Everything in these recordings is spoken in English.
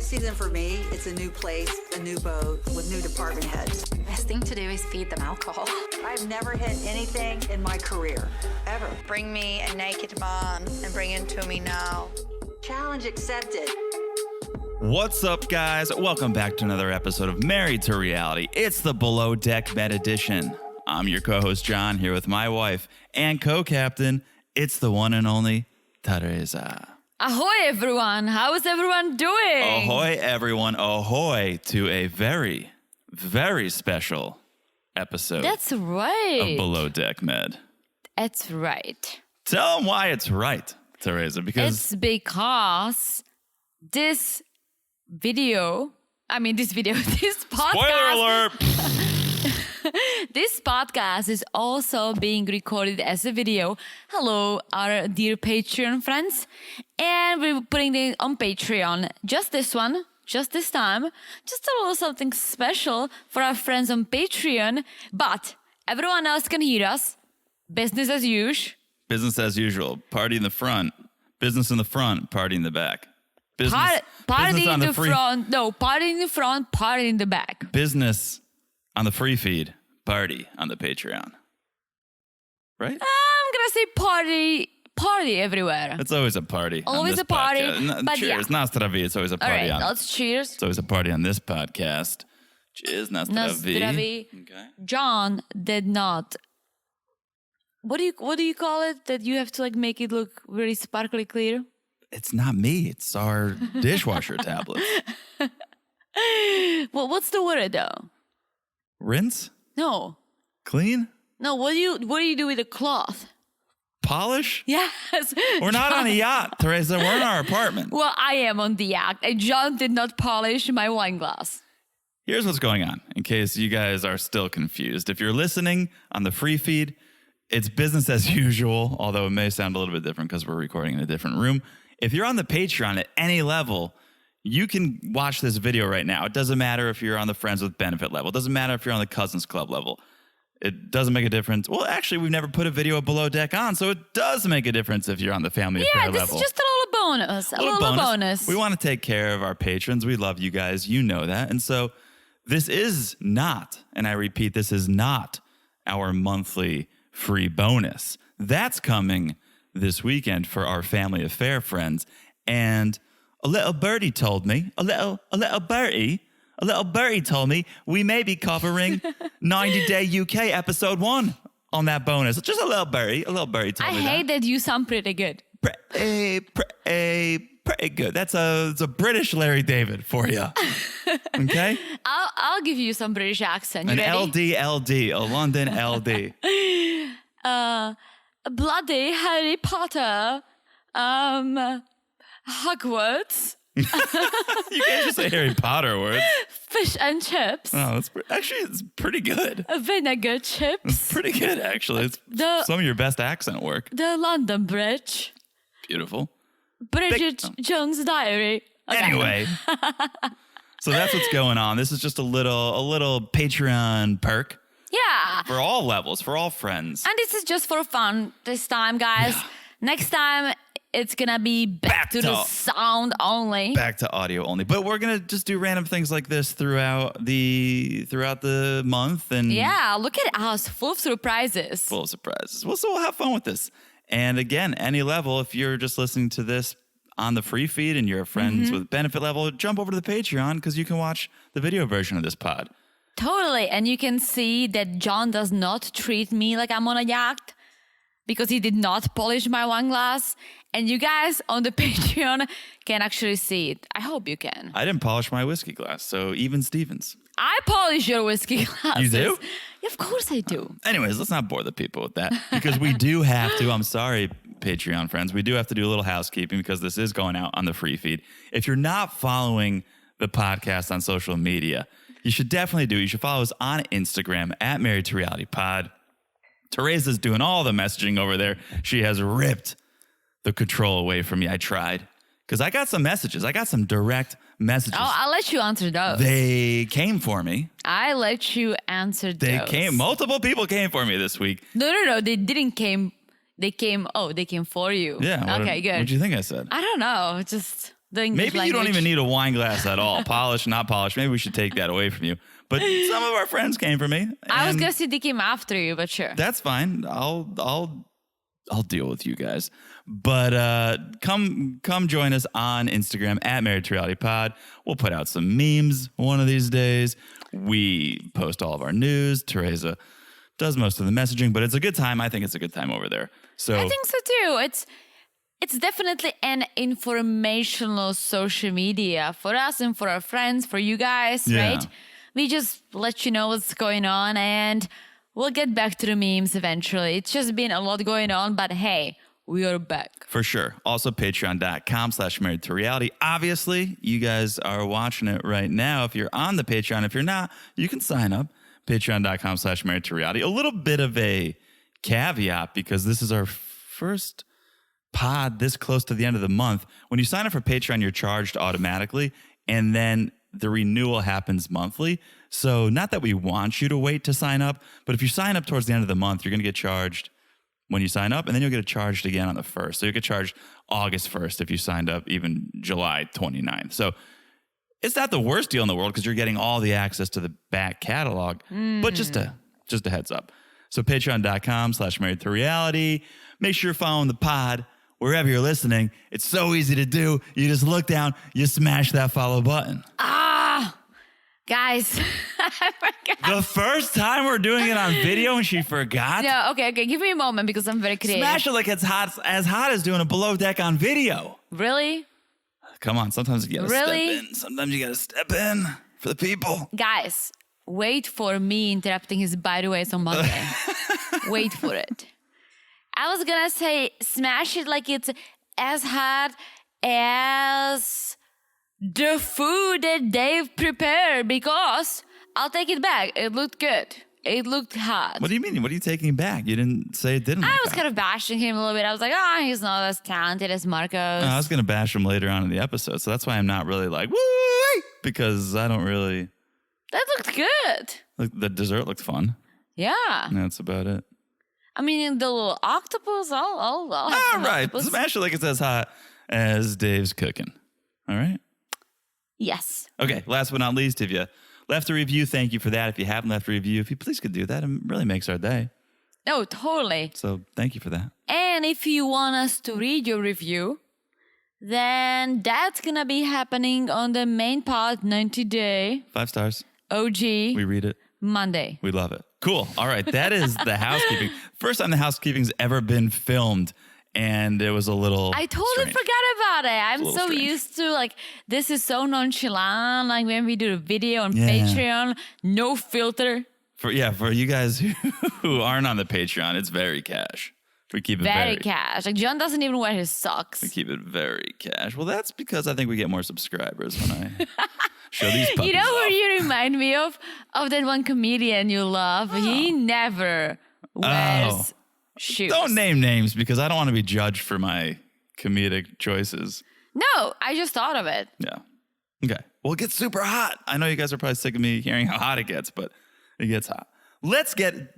season for me, it's a new place, a new boat with new department heads. Best thing to do is feed them alcohol. I've never hit anything in my career, ever. Bring me a naked man and bring him to me now. Challenge accepted. What's up, guys? Welcome back to another episode of Married to Reality. It's the Below Deck Med Edition. I'm your co-host, John, here with my wife and co-captain. It's the one and only Teresa. Ahoy, everyone. How is everyone doing? Ahoy, everyone. Ahoy to a very, very special episode That's right. of Below Deck Med. That's right. Tell them why it's right, Teresa, because... It's because this podcast... Spoiler alert! This podcast is also being recorded as a video. Hello, our dear Patreon friends. And we're putting it on Patreon. Just this one, just this time. Just a little something special for our friends on Patreon. But everyone else can hear us. Business as usual. Business as usual. Party in the front. Business in the front. Party in the back. Business, party business in the front. No, party in the front, party in the back. Business on the free feed. Party on the Patreon. Right? I'm gonna say party everywhere. It's always a party. Always a party. But cheers. yeah. Nastavi. It's always a party. All right, let's cheers. It's always a party on this podcast. Cheers, Nastavi. Okay. John did not. What do you call it? That you have to like make it look really sparkly clear? It's not me. It's our dishwasher tablets. Well, what's the word though? Rinse? No. Clean? No, what do you do with the cloth? Polish? Yes. We're not on a yacht, Teresa. We're in our apartment. Well, I am on the yacht. And John did not polish my wine glass. Here's what's going on, in case you guys are still confused. If you're listening on the free feed, it's business as usual, although it may sound a little bit different because we're recording in a different room. If you're on the Patreon at any level, you can watch this video right now. It doesn't matter if you're on the Friends with Benefit level. It doesn't matter if you're on the Cousins Club level. It doesn't make a difference. Well, actually, we've never put a video of Below Deck on, so it does make a difference if you're on the Family Affair level. Yeah, this is just a little bonus. A little bonus. We want to take care of our patrons. We love you guys. You know that. And so this is not, and I repeat, this is not our monthly free bonus. That's coming this weekend for our Family Affair friends. And a little birdie told me, a little birdie told me we may be covering 90 Day UK episode 1 on that bonus. Just a little birdie told me that. I hate that you sound pretty good. Pretty good. It's a British Larry David for you. Okay? I'll give you some British accent. You An ready? LD, a London LD. Bloody Harry Potter, Hogwarts. You can't just say Harry Potter words. Fish and chips. Oh, it's pretty good. Vinegar chips. It's pretty good, actually. It's some of your best accent work. The London Bridge. Beautiful. Bridget Jones' Diary. Okay. Anyway. So that's what's going on. This is just a little Patreon perk. Yeah. For all levels, for all friends. And this is just for fun this time, guys. Yeah. Next time, it's going to be back to the sound only. Back to audio only. But we're going to just do random things like this throughout the month. And yeah, look at us, full of surprises. Full of surprises. Well, so we'll have fun with this. And again, any level, if you're just listening to this on the free feed and you're friends with benefit level, jump over to the Patreon because you can watch the video version of this pod. Totally. And you can see that John does not treat me like I'm on a yacht because he did not polish my wine glass. And you guys on the Patreon can actually see it. I hope you can. I didn't polish my whiskey glass, so even Stevens. I polish your whiskey glasses. You do? Yeah, of course I do. Anyways, let's not bore the people with that because we do have to, I'm sorry, Patreon friends, we do have to do a little housekeeping because this is going out on the free feed. If you're not following the podcast on social media, you should definitely do it. You should follow us on Instagram at Married to Reality Pod. Teresa's doing all the messaging over there. She has ripped the control away from me. I tried because I got some messages. I got some direct messages. Oh, I'll let you answer those. They came for me. I let you answer those. They came. Multiple people came for me this week. No. They didn't came. They came for you. Yeah. Okay, good. What do you think I said? I don't know. Just the English Maybe you don't language. even need a wine glass at all. Polished, not polished. Maybe we should take that away from you. But some of our friends came for me. I was and gonna say they came after you, but sure. That's fine. I'll deal with you guys. But come join us on Instagram at Married to Reality Pod. We'll put out some memes one of these days. We post all of our news. Teresa does most of the messaging, but it's a good time. I think it's a good time over there. So I think so too. It's definitely an informational social media for us and for our friends, for you guys, Yeah. right? We just let you know what's going on, and we'll get back to the memes eventually. It's just been a lot going on, but hey, we are back. for sure. Also, patreon.com/married to reality. Obviously, you guys are watching it right now. If you're on the Patreon, if you're not, you can sign up. Patreon.com/married to reality. A little bit of a caveat because this is our first pod this close to the end of the month. When you sign up for Patreon, you're charged automatically, and then the renewal happens monthly. So not that we want you to wait to sign up, but if you sign up towards the end of the month, you're going to get charged when you sign up, and then you'll get charged again on the 1st. So you get charged August 1st if you signed up even July 29th. So it's not the worst deal in the world because you're getting all the access to the back catalog, but just a heads up. So patreon.com/married to reality. Make sure you're following the pod wherever you're listening. It's so easy to do. You just look down, you smash that follow button. Guys, I forgot. The first time we're doing it on video and she forgot. No, okay, give me a moment because I'm very creative. Smash it like it's as hot as doing a below deck on video. Really? Come on, sometimes you gotta Really? step in. Sometimes you gotta step in for the people. Guys, wait for me interrupting his by the ways on Monday. Wait for it. I was gonna say smash it like it's as hot as the food that they've prepared, because I'll take it back. It looked good. It looked hot. What do you mean? What are you taking back? You didn't say it didn't. I look was hot. kind of bashing him a little bit. I was like, he's not as talented as Marcos. I was going to bash him later on in the episode, so that's why I'm not really like, woo, because I don't really. That looked good. Like, the dessert looked fun. Yeah. And that's about it. I mean, the little octopus, I'll have All some right. octopus. Smash it like it's as hot as Dave's cooking. All right. Yes. Okay. Last but not least, if you left a review, thank you for that. If you haven't left a review, if you please could do that, it really makes our day. No, totally. So thank you for that. And if you want us to read your review, then that's gonna be happening on the main pod 90-day 5 stars. OG We read it. Monday. We love it. Cool. All right. That is the housekeeping. First time the housekeeping's ever been filmed. And it was a little I totally strange. forgot about it. I'm little so strange. used to this is so nonchalant. Like when we do the video on Yeah. Patreon, no filter, For you guys who aren't on the Patreon, it's very cash. We keep it very very cash. Like John doesn't even wear his We socks. keep it very cash. Well, that's because I think we get more subscribers when I show these puppies You know who off. you remind me of? Of that one comedian you love. He never wears shoes. Don't name names because I don't want to be judged for my comedic choices. No, I just thought of it. Yeah. Okay. Well, it gets super hot. I know you guys are probably sick of me hearing how hot it gets, but it gets hot.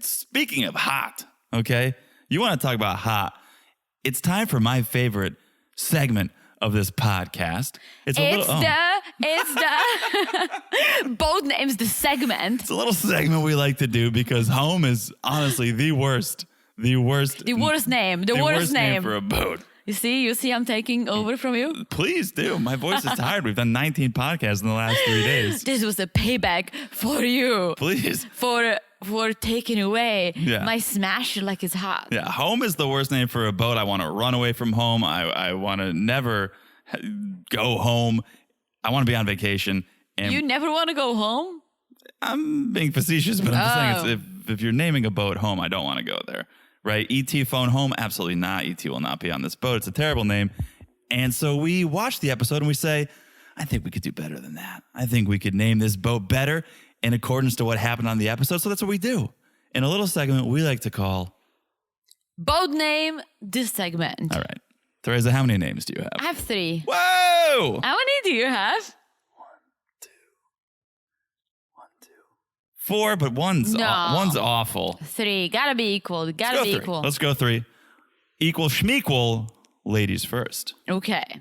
Speaking of hot, okay? You want to talk about hot. It's time for my favorite segment of this podcast. It's both names, the segment. It's a little segment we like to do because home is honestly the worst The worst name. The worst name. for a boat. You see, I'm taking over from you. Please do. My voice is tired. We've done 19 podcasts in the last 3 days. This was a payback for you. Please. For taking away Yeah. my smash like it's hot. Yeah, home is the worst name for a boat. I want to run away from home. I want to never go home. I want to be on vacation. And You never want to go home? I'm being facetious, but I'm just saying if you're naming a boat home, I don't want to go there. Right? ET phone home? Absolutely not. ET will not be on this boat. It's a terrible name. And so we watch the episode and we say, I think we could do better than that. I think we could name this boat better in accordance to what happened on the episode. So that's what we do. In a little segment we like to call Boat name, this segment. All right. Teresa, how many names do you have? I have 3. Whoa! How many do you have? 4, but one's No. one's awful. 3. Gotta be equal. Let's Gotta go be 3. equal. Let's go 3. Equal schmequal, ladies first. Okay.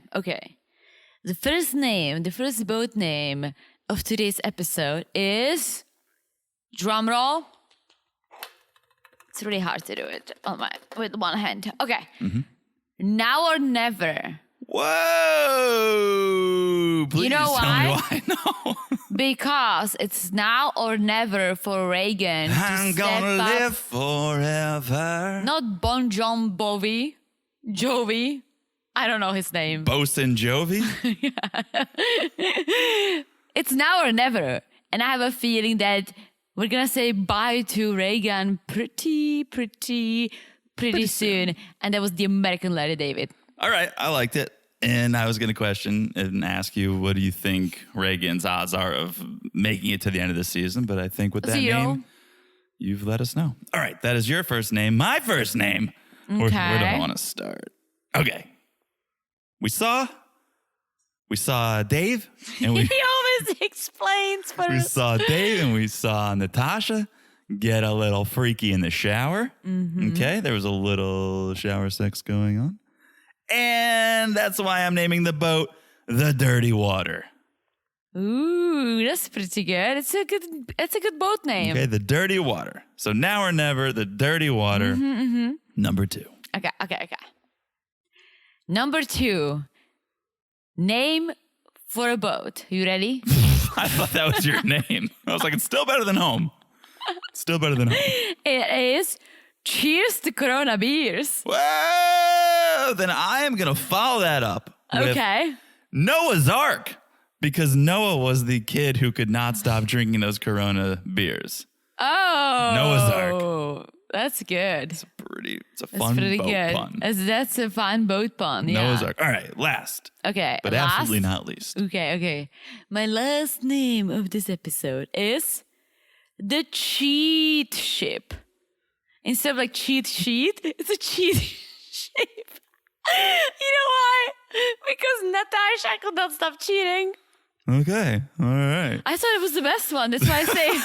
the first boat name of today's episode is, drum roll. It's really hard to do it with one hand. Okay. Now or never. Whoa! Please You know tell me why? why. No. Because it's now or never for Reagan I'm to gonna step up. live forever. Not Bon Jovi. Jovi. I don't know his name. Bosun Jovi? It's now or never. And I have a feeling that we're going to say bye to Reagan pretty soon. And that was the American Larry David. All right, I liked it. And I was going to question and ask you, what do you think Reagan's odds are of making it to the end of the season? But I think with that 0. name, you've let us know. All right, that is your first name. My first name. Where do I want to start? Okay. We saw Dave, and we He always explains for we us. saw Dave, and we saw Natasha get a little freaky in the shower. Okay, there was a little shower sex going on. And that's why I'm naming the boat the Dirty Water. Ooh, that's pretty good. It's a good boat name. Okay, the Dirty Water. So now or never, the Dirty Water. Number 2. Okay. Number 2. Name for a boat. You ready? I thought that was your name. I was like, it's still better than home. Still better than home. It is Cheers to Corona Beers. Whoa! Then I am going to follow that up with Okay. Noah's Ark, because Noah was the kid who could not stop drinking those Corona beers. Oh. Noah's Ark. That's good. It's a That's fun pretty boat good. pun. That's a fun boat pun. Yeah. Noah's Ark. All right, last, Okay. but last? absolutely not least. Okay. My last name of this episode is the Cheat Ship. Instead of like cheat sheet, it's a cheat ship. You know why? Because Natasha could not stop cheating. Okay, all right. I thought it was the best one. That's why I saved.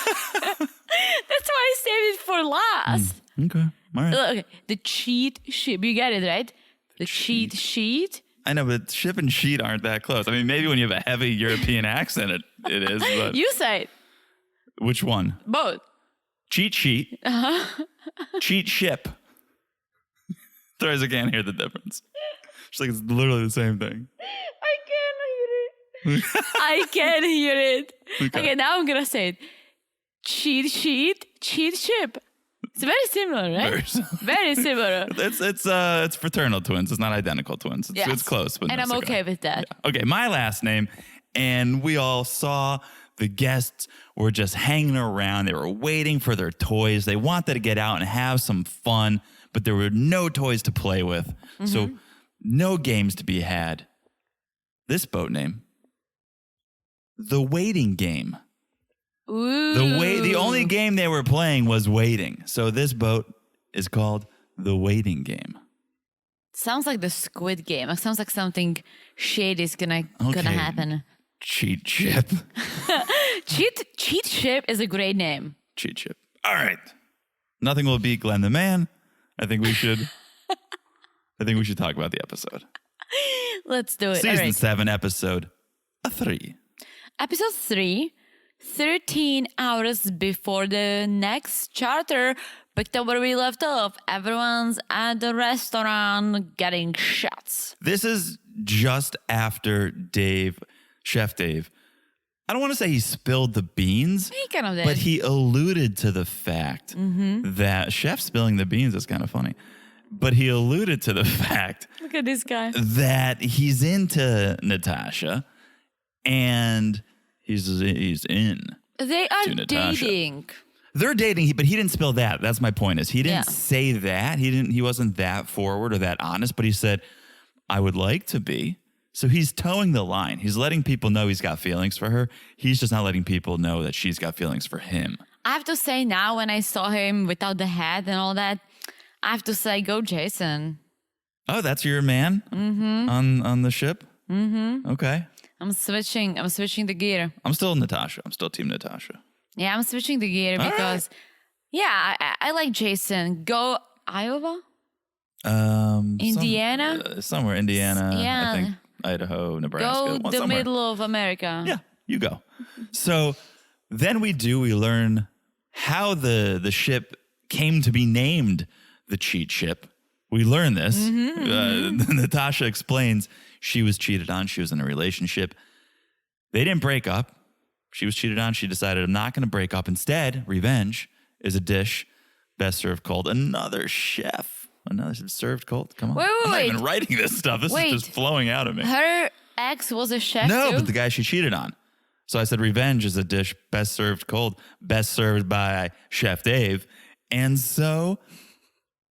That's why I saved it for last. Okay, all right. Okay, the cheat ship. You get it right? The cheat sheet. I know, but ship and sheet aren't that close. I mean, maybe when you have a heavy European accent, it is. But You say it. which one? Both. Cheat sheet. Cheat ship. Theresa can't hear the difference. She's like, it's literally the same thing. I can hear it. Okay. Okay, now I'm gonna say it. Cheat sheet, cheat ship. It's very similar, right? Very similar. Very similar. It's fraternal twins. It's not identical twins. It's, Yes. it's close. But And no I'm cigar. okay with that. Yeah. Okay, my last name. And we all saw the guests were just hanging around. They were waiting for their toys. They wanted to get out and have some fun, but there were no toys to play with. So no games to be had. This boat name, The Waiting Game. Ooh. The only game they were playing was waiting. So this boat is called The Waiting Game. Sounds like the Squid Game. It sounds like something shady is gonna happen. Cheat ship. Cheat ship is a great name. Cheat ship. All right. Nothing will beat Glenn the Man. I think we should talk about the episode. Let's do it. Season All right. 7, episode 3. Episode 3, 13 hours before the next charter picked up where we left off. Everyone's at the restaurant getting shots. This is just after Chef Dave, I don't want to say he spilled the beans, He kind of did. but he alluded to the fact that Chef spilling the beans is kind of funny. But he alluded to the fact Look at this guy. that he's into Natasha and he's in. They are To Natasha. dating. They're dating, but he didn't spill that. That's my point. Is he didn't Yeah. say that. He wasn't that forward or that honest, but he said, I would like to be. So he's towing the line. He's letting people know he's got feelings for her. He's just not letting people know that she's got feelings for him. I have to say now, when I saw him without the hat and all that, I have to say, go Jason. Oh, that's your man on the ship? Mm-hmm. Okay. I'm switching the gear. I'm still Natasha. I'm still Team Natasha. Yeah, I'm switching the gear All because, I like Jason. Go Iowa? Indiana? Indiana? Somewhere Indiana. Yeah. Idaho, Nebraska. Go the somewhere. middle of America. Yeah, you go. So then we learn how the ship came to be named the cheat ship. We learn this. Natasha explains she was cheated on. She was in a relationship. They didn't break up. She was cheated on. She decided, I'm not going to break up. Instead, revenge is a dish best served cold. Another served cold. Come on. I'm not even writing this stuff. This is just flowing out of me. Her ex was a chef No, too? but the guy she cheated on. So I said revenge is a dish best served cold, best served by Chef Dave. And so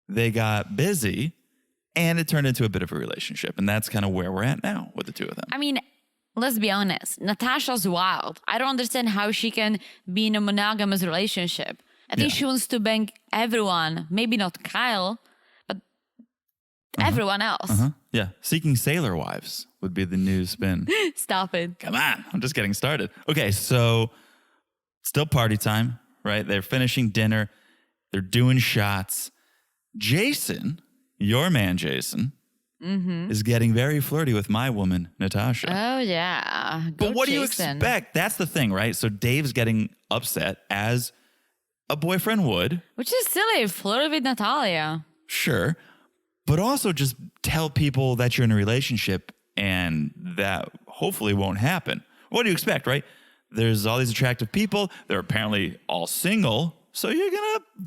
they got busy and it turned into a bit of a relationship. And that's kind of where we're at now with the two of them. I mean, let's be honest. Natasha's wild. I don't understand how she can be in a monogamous relationship. I think she wants to bang everyone. Maybe not Kyle, but everyone else. Yeah. Seeking sailor wives would be the new spin. Stop it. Come on. I'm just getting started. Okay. So still party time, right? They're finishing dinner. They're doing shots. Jason, your man, Jason, is getting very flirty with my woman, Natasha. Oh, yeah. But what do you Jason. expect? That's the thing, right? So Dave's getting upset as a boyfriend would. Which is silly. Flirt with Natalya. Sure. But also just tell people that you're in a relationship and that hopefully won't happen. What do you expect, right? There's all these attractive people. They're apparently all single. So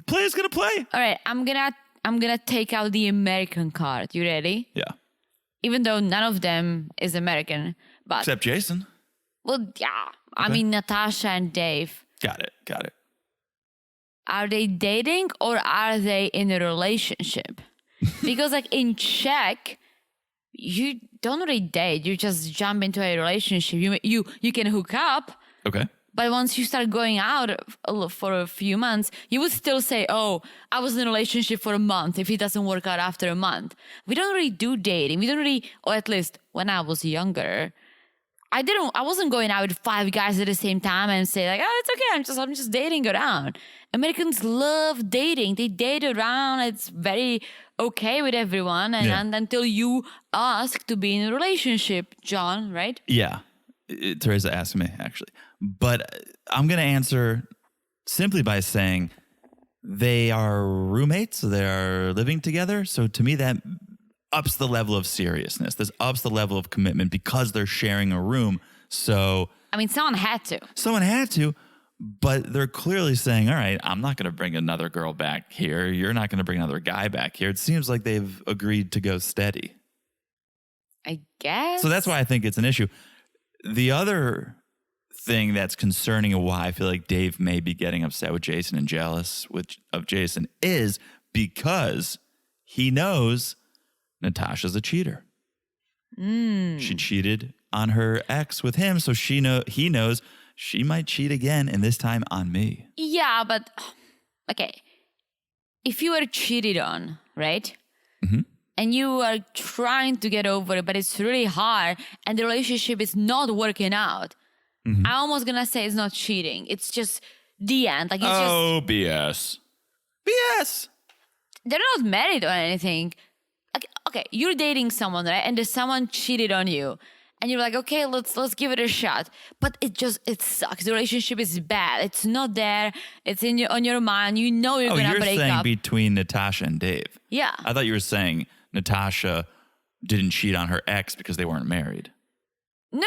play's gonna play. All right, I'm gonna take out the American card. You ready? Yeah. Even though none of them is American, but Except Jason. well, yeah. I mean, Natasha and Dave. Got it. Are they dating or are they in a relationship? Because like in Czech, you don't really date. You just jump into a relationship. You can hook up. Okay. But once you start going out for a few months, you would still say, oh, I was in a relationship for a month if it doesn't work out after a month. We don't really do dating. We don't really, or at least when I was younger, I wasn't going out with 5 guys at the same time and say like, oh, it's okay. I'm just dating around. Americans love dating. They date around. It's very okay with everyone. And until you ask to be in a relationship, John, right? Yeah. Teresa asked me, actually. But I'm going to answer simply by saying they are roommates. They are living together. So to me, that ups the level of seriousness. This ups the level of commitment because they're sharing a room. So I mean, someone had to. But they're clearly saying, all right, I'm not going to bring another girl back here. You're not going to bring another guy back here. It seems like they've agreed to go steady. I guess. So that's why I think it's an issue. The other thing that's concerning and why I feel like Dave may be getting upset with Jason and jealous of Jason is because he knows Natasha's a cheater. She cheated on her ex with him, so he knows she might cheat again, and this time on me. Yeah, but okay. If you were cheated on, right? And you are trying to get over it, but it's really hard, and the relationship is not working out. I'm almost gonna say it's not cheating. It's just the end. Like it's BS. BS. They're not married or anything. Okay, you're dating someone, right? And there's someone cheated on you. And you're like, okay, let's give it a shot. But it sucks. The relationship is bad. It's not there. It's on your mind. You know you're gonna break up. You're saying between Natasha and Dave. Yeah. I thought you were saying Natasha didn't cheat on her ex because they weren't married. No.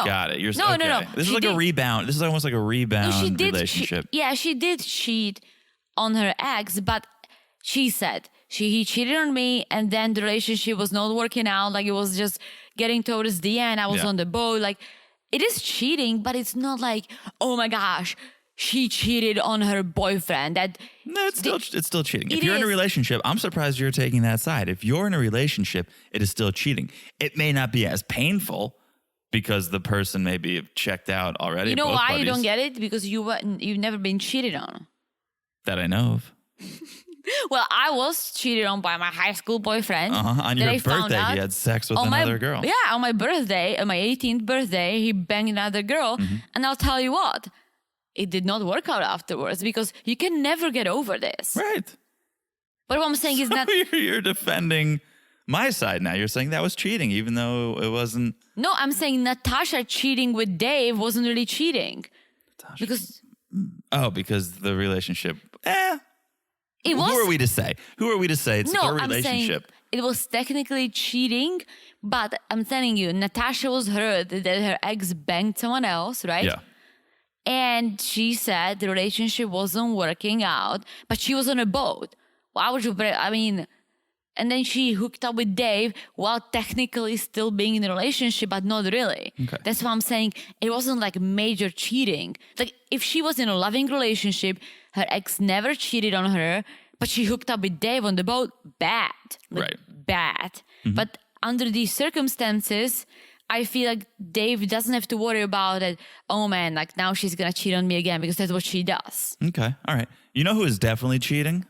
Got it. You're No. This is like a rebound. This is almost like a rebound relationship. She did cheat on her ex, but she said he cheated on me, and then the relationship was not working out. Like it was just getting towards the end. I was on the boat. Like it is cheating, but it's not like, oh my gosh, she cheated on her boyfriend. No, it's still cheating. If you're in a relationship, I'm surprised you're taking that side. If you're in a relationship, it is still cheating. It may not be as painful because the person may be checked out already. You know both why parties. you don't get it? Because you've never been cheated on. That I know of. Well, I was cheated on by my high school boyfriend. On your birthday, he had sex with another girl. Yeah, on my birthday, on my 18th birthday, he banged another girl. And I'll tell you what, it did not work out afterwards because you can never get over this. Right. But what I'm saying is that You're defending my side now. You're saying that was cheating, even though it wasn't. No, I'm saying Natasha cheating with Dave wasn't really cheating. Natasha. Because Because the relationship. it was. Who are we to say? Who are we to say? It's No, their I'm saying relationship. it was technically cheating, but I'm telling you, Natasha was hurt that her ex banged someone else, right? Yeah. And she said the relationship wasn't working out, but she was on a boat. Why would you break? I mean, and then she hooked up with Dave while technically still being in a relationship, but not really. Okay. That's why I'm saying it wasn't like major cheating. Like if she was in a loving relationship, her ex never cheated on her, but she hooked up with Dave on the boat, bad. Like, Right. Bad. But under these circumstances, I feel like Dave doesn't have to worry about it. Oh man, like now she's gonna cheat on me again because that's what she does. Okay. All right. You know who is definitely cheating?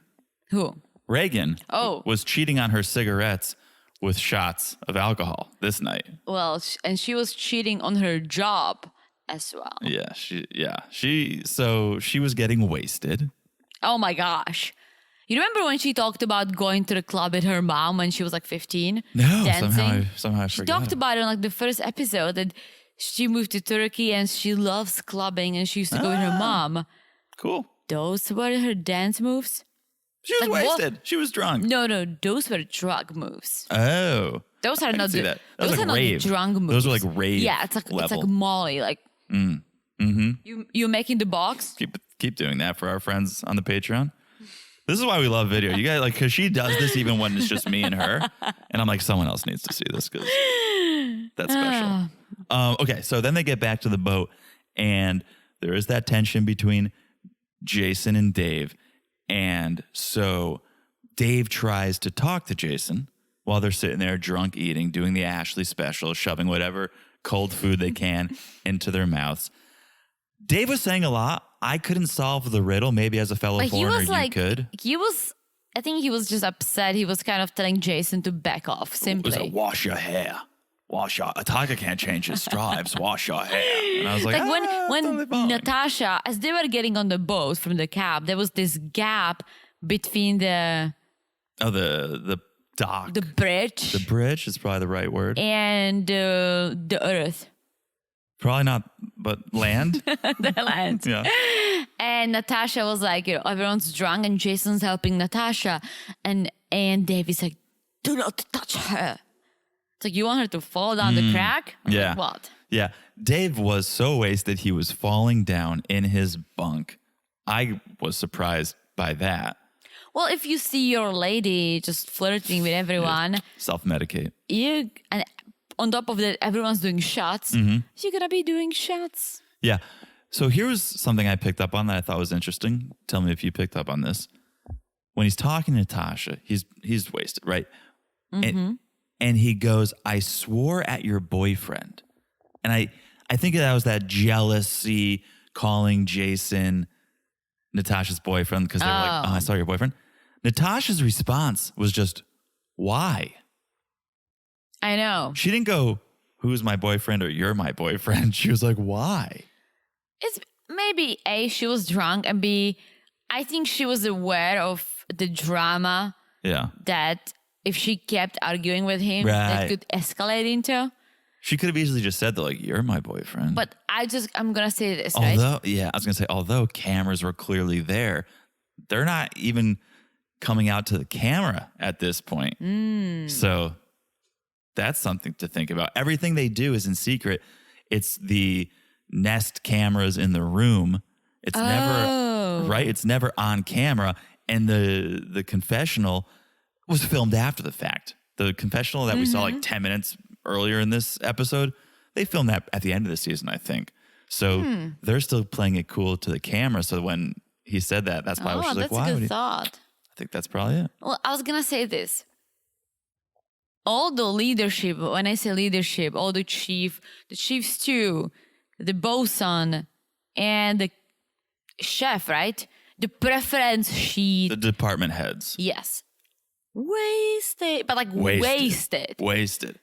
Who? Reagan. Oh. Was cheating on her cigarettes with shots of alcohol this night. Well, and she was cheating on her job as well. Yeah. She was getting wasted. Oh my gosh. You remember when she talked about going to the club with her mom when she was like 15? No, dancing? somehow I She forgot. talked about it on like the first episode that she moved to Turkey and she loves clubbing and she used to go with her mom. Cool. Those were her dance moves? She was Like, what? wasted. She was drunk. No, those were drug moves. Oh. Those are I can not see the, that. That was those like are not rave. the drunk moves. Those were like rave Yeah, it's like level. Molly. Like you making the box. Keep doing that for our friends on the Patreon. This is why we love video. You guys like because she does this even when it's just me and her, and I'm like someone else needs to see this because that's special. Okay, so then they get back to the boat, and there is that tension between Jason and Dave, and so Dave tries to talk to Jason while they're sitting there drunk eating, doing the Ashley special, shoving whatever cold food they can into their mouths. Dave was saying a lot. I couldn't solve the riddle. Maybe as a fellow But he foreigner, was like, you could. I think he was just upset. He was kind of telling Jason to back off It was simply. like, wash your hair. A tiger can't change his stripes. Wash your hair. And I was like, Like when totally fine. Natasha, as they were getting on the boat from the cab, there was this gap between the dock. the bridge The bridge is probably the right word. and the earth, Probably not, but land. the land. Yeah. And Natasha was like, everyone's drunk and Jason's helping Natasha. And David's like, do not touch her. It's like, you want her to fall down the crack? I'm Yeah. like, what? Yeah. Dave was so wasted he was falling down in his bunk. I was surprised by that. Well, if you see your lady just flirting with everyone, Self-medicate. and on top of that, everyone's doing shots, you're going to be doing shots. Yeah. So here's something I picked up on that I thought was interesting. Tell me if you picked up on this. When he's talking to Natasha, he's wasted, right? And he goes, I swore at your boyfriend. And I think that was that jealousy calling Jason Natasha's boyfriend because they were like, oh, I saw your boyfriend. Natasha's response was just, why? I know. She didn't go, who's my boyfriend or you're my boyfriend. She was like, why? It's maybe A, she was drunk, and B, I think she was aware of the drama Yeah. that if she kept arguing with him, that Right. could escalate into. She could have easily just said that, like, you're my boyfriend. But I'm going to say this, right? Although cameras were clearly there, they're not even coming out to the camera at this point. So that's something to think about. Everything they do is in secret. It's the Nest cameras in the room. It's never right. It's never on camera. And the confessional was filmed after the fact. The confessional that we saw like 10 minutes earlier in this episode, they filmed that at the end of the season, I think. So they're still playing it cool to the camera. So when he said that, that's probably what she's like, that's why a would good he? thought. I think that's probably it. Well, I was going to say this. All the leadership, when I say leadership, all the chiefs too, the bosun, and the chef, right? The preference sheet. The department heads. Yes. Wasted. But like wasted. Wasted.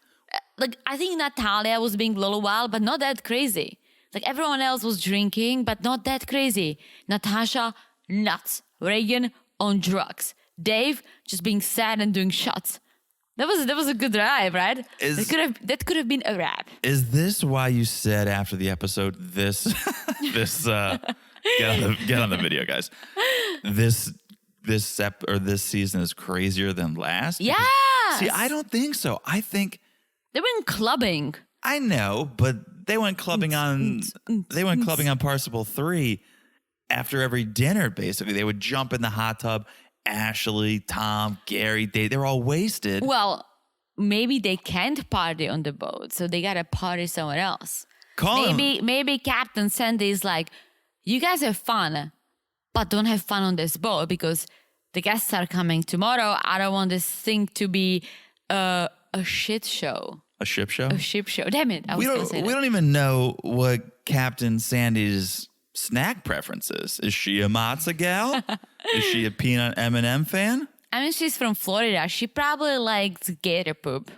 Like I think Natalya was being a little wild, but not that crazy. Like everyone else was drinking, but not that crazy. Natasha, nuts. Reagan, on drugs. Dave, just being sad and doing shots. That was a good rap, right? Is- That could have been a rap. Is this why you said after the episode this get on the video, guys? This season is crazier than last? Yes. See, I don't think so. I think They went clubbing. I know, but they went clubbing on Parsable 3 after every dinner, basically. They would jump in the hot tub. Ashley, Tom, Gary, they were all wasted. Well, maybe they can't party on the boat, so they gotta party somewhere else. Maybe Captain Sandy's like, you guys have fun, but don't have fun on this boat because the guests are coming tomorrow. I don't want this thing to be a shit show. A ship show? A ship show. Damn it. We don't even know what Captain Sandy's snack preferences. Is she a matzo gal? Is she a peanut M&M fan? I mean, she's from Florida. She probably likes gator poop.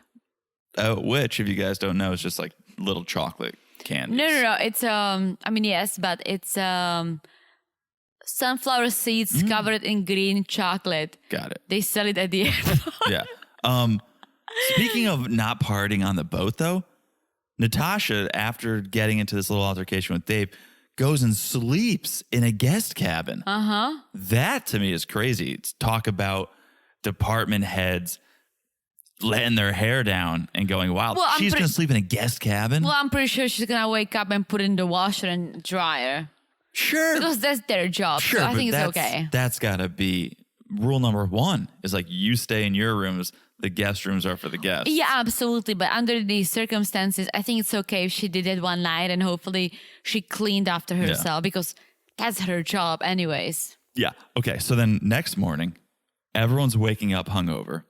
Oh, which, if you guys don't know, is just like little chocolate candies. No. It's yes, but it's sunflower seeds covered in green chocolate. Got it. They sell it at the airport. Yeah. Speaking of not partying on the boat, though, Natasha, after getting into this little altercation with Dave, goes and sleeps in a guest cabin. That to me is crazy. Talk about department heads letting their hair down and going, wow, she's going to sleep in a guest cabin? Well, I'm pretty sure she's going to wake up and put it in the washer and dryer. Sure. Because that's their job. Sure, so I think but it's okay. That's got to be rule number one is like you stay in your rooms. The guest rooms are for the guests. Yeah, absolutely. But under these circumstances, I think it's okay if she did it one night and hopefully she cleaned after herself because that's her job anyways. Yeah. Okay. So then next morning, everyone's waking up hungover,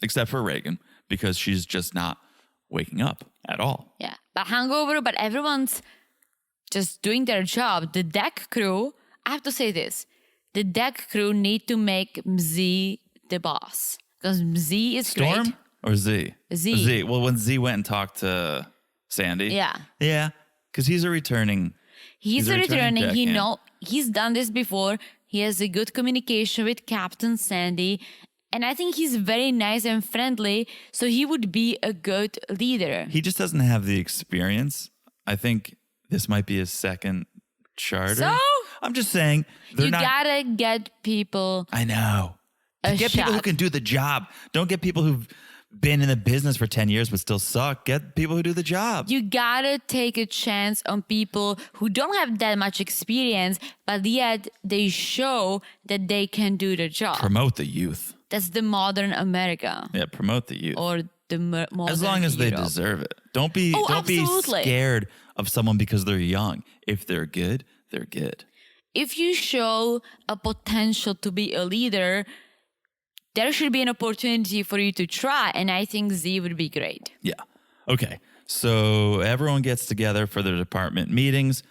except for Reagan, because she's just not waking up at all. Yeah. But hungover, but everyone's just doing their job. The deck crew, I have to say this, the deck crew need to make Z the boss. Because Z is Storm great. Or Z? Z. Well, when Z went and talked to Sandy. Yeah. Yeah. Because he's a returning. He's a returning. deckhand. He's done this before. He has a good communication with Captain Sandy. And I think he's very nice and friendly. So he would be a good leader. He just doesn't have the experience. I think this might be his second charter. So? I'm just saying. You gotta get people. I know. Get people who shot. can do the job. Don't get people who've been in the business for 10 years but still suck. Get people who do the job. You gotta take a chance on people who don't have that much experience, but yet they show that they can do the job. Promote the youth. That's the modern America. Yeah, promote the youth. Or the modern as long as they Europe. deserve it. Don't be absolutely. scared of someone because they're young. If they're good, they're good. If you show a potential to be a leader, there should be an opportunity for you to try. And I think Z would be great. Yeah. Okay. So everyone gets together for their department meetings.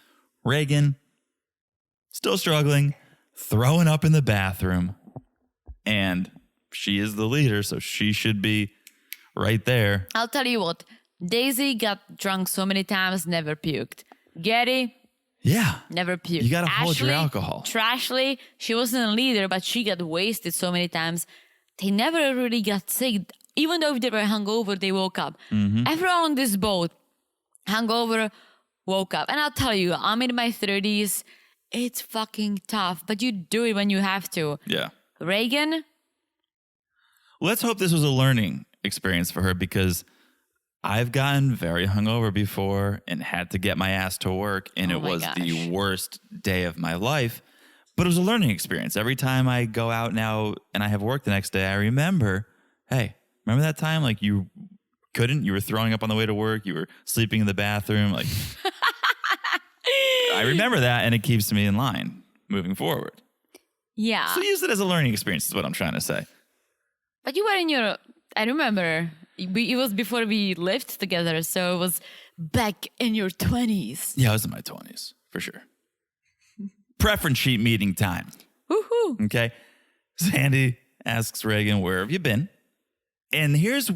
Reagan, still struggling, throwing up in the bathroom. And she is the leader, so she should be right there. I'll tell you what, Daisy got drunk so many times, never puked. Gary, Yeah. never puked. You got to hold your Ashley, alcohol. Trashley, she wasn't a leader, but she got wasted so many times. They never really got sick. Even though if they were hungover, they woke up. Mm-hmm. Everyone on this boat, hungover, woke up. And I'll tell you, I'm in my 30s. It's fucking tough, but you do it when you have to. Yeah. Reagan? Let's hope this was a learning experience for her because I've gotten very hungover before and had to get my ass to work, and it was the worst day of my life. But it was a learning experience. Every time I go out now and I have work the next day, I remember, hey, remember that time? Like you were throwing up on the way to work. You were sleeping in the bathroom. Like I remember that, and it keeps me in line moving forward. Yeah. So use it as a learning experience is what I'm trying to say. But you were I remember, it was before we lived together, so it was back in your 20s. Yeah, I was in my 20s, for sure. Preference sheet meeting time. Woohoo. Okay. Sandy asks Reagan, where have you been? And here's